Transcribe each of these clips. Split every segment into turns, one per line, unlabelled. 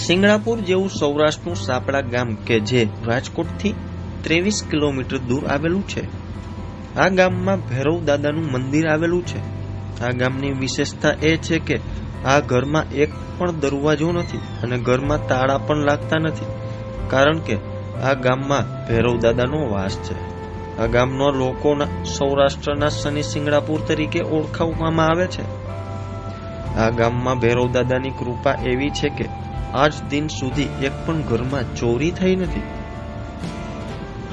સિંગણાપુર જેવું સૌરાષ્ટ્રનું સાપડા ગામ કે જે રાજકોટથી 23 કિલોમીટર દૂર આવેલું છે. આ ગામમાં ભૈરવ દાદાનું મંદિર આવેલું છે. આ ગામની વિશેષતા એ છે કે આ ઘરમાં એક પણ દરવાજો નથી અને ઘરમાં તાળા પણ લાગતા નથી, કારણ કે આ ગામમાં ભૈરવ દાદાનો વાસ છે. આ ગામનો લોકોના સૌરાષ્ટ્રના શનિ સિંગણાપુર તરીકે ઓળખાવવામાં આવે છે. આ ગામમાં ભૈરવ દાદાની કૃપા એવી છે કે આજ દિન સુધી એક પણ ઘરમાં ચોરી થઈ નથી.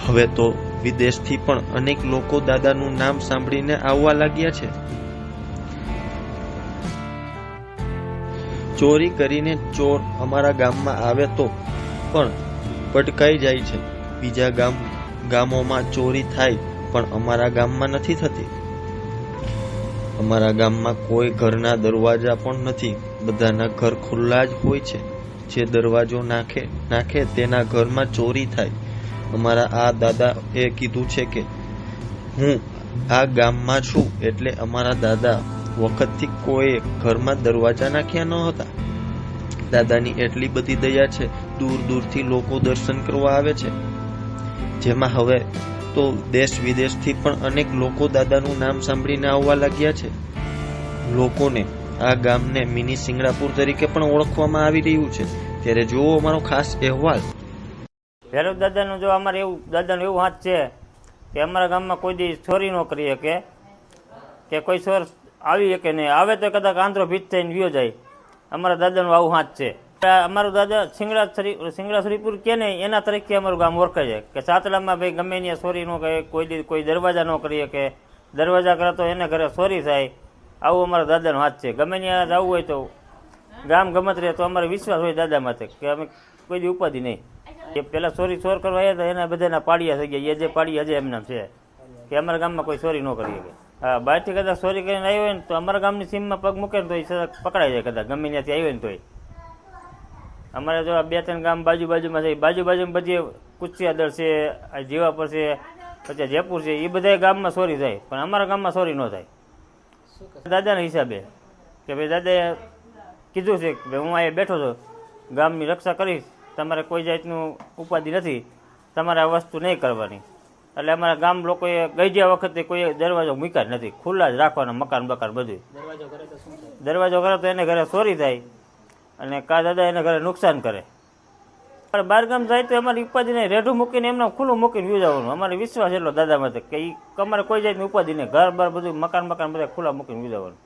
હવે તો વિદેશથી પણ અનેક લોકો દાદાનું નામ સાંભળીને આવવા લાગ્યા છે. ચોરી કરીને ચોર અમારા ગામમાં આવે તો પણ પટકાઈ જાય છે. બીજા ગામોમાં ચોરી થાય પણ અમારા ગામમાં નથી થતી. અમારા ગામમાં કોઈ ઘરના દરવાજા પણ નથી. બધાના ઘર ખુલ્લા જ હોય છે. જે દરવાજો નાખે તેના ઘરમાં ચોરી થાય. અમારા આ દાદા એ કીધું છે કે હું આ ગામમાં છું એટલે અમારા દાદા વખતથી કોઈ ઘરમાં દરવાજા નાખ્યા ન હતા. દાદાની એટલી બધી દયા છે, દૂર દૂરથી લોકો દર્શન કરવા આવે છે. જેમાં હવે તો દેશ વિદેશથી પણ અનેક લોકો દાદાનું નામ સાંભળીને આવવા લાગ્યા છે. લોકોને આ ગામને મિની સિંગણાપુર તરીકે પણ ઓળખવામાં આવી રહ્યું છે. ત્યારે જુઓ અમારો ખાસ અહેવાલ.
ભૈરવ દાદાનું જો અમારે એવું દાદાનું એવું હાથ છે કે અમારા ગામમાં કોઈ દી ચોરી ન કરી શકે, કે કોઈ ચોર આવી શકે નહીં. આવે તો કદાચ આંધ્રો ભીત થઈને વિયો જાય. અમારા દાદાનું આવું હાથ છે. અમારું દાદા સિંગડા શ્રીપુર કે નહીં એના તરીકે અમારું ગામ ઓળખાય છે કે સાતડામાં ભાઈ ગમે ત્યાં ચોરી ન કરે, કોઈ દરવાજા ન કરી શકે. દરવાજા કરે તો એને ઘરે ચોરી થાય. આવું અમારા દાદાનો હાથ છે. ગમે ત્યાં જવું હોય તો ગામ ગમત રહે તો અમારે વિશ્વાસ હોય દાદા માથે કે અમે કોઈ દી ઉપાધિ નહીં. એ પેલા ચોર કરવા આવ્યા હતા એના બધાના પાડિયા થઈ ગયા. એ જે પાડિયા હજે એમના છે કે અમારા ગામમાં કોઈ ચોરી ન કરી શકે. હા, બહારથી કદાચ ચોરી કરીને આવ્યો હોય ને તો અમારા ગામની સીમમાં પગ મૂકે ને તો એ પકડાઈ જાય. કદાચ ગમે ત્યાંથી આવ્યો ને તોય અમારે જો 2-3 ગામ બાજુમાં છે. બાજુમાં બધી કુચિયાદળ છે, જીવાપર છે, પછી જયપુર છે. એ બધા ગામમાં ચોરી થાય પણ અમારા ગામમાં ચોરી ન થાય. દાદાના હિસાબે કે ભાઈ દાદાએ કીધું છે કે હું અહીંયા બેઠો છું, ગામની રક્ષા કરીશ. તમારે કોઈ જાતનું ઉપાધિ નથી, તમારે આ વસ્તુ નહીં કરવાની. એટલે અમારા ગામ લોકોએ ગઈ વખતે કોઈ દરવાજો મૂક્યા જ નથી. ખુલ્લા જ રાખવાના મકાન બધું. દરવાજો કરે તો એને ઘરે ચોરી થાય અને કા દાદા એને ઘરે નુકસાન કરે. બહાર ગામ જાય તો અમારી ઉપાધિ નહીં. રેઢું મૂકીને એમને ખુલ્લું મૂકીને વ્યુ જવાનું. અમારે વિશ્વાસ એટલો દાદા માટે કે અમારે કોઈ જાતની ઉપાધિ નહીં. ઘર બાર બધું મકાન બધા ખુલ્લા મૂકીને વ્યુ જવાનું.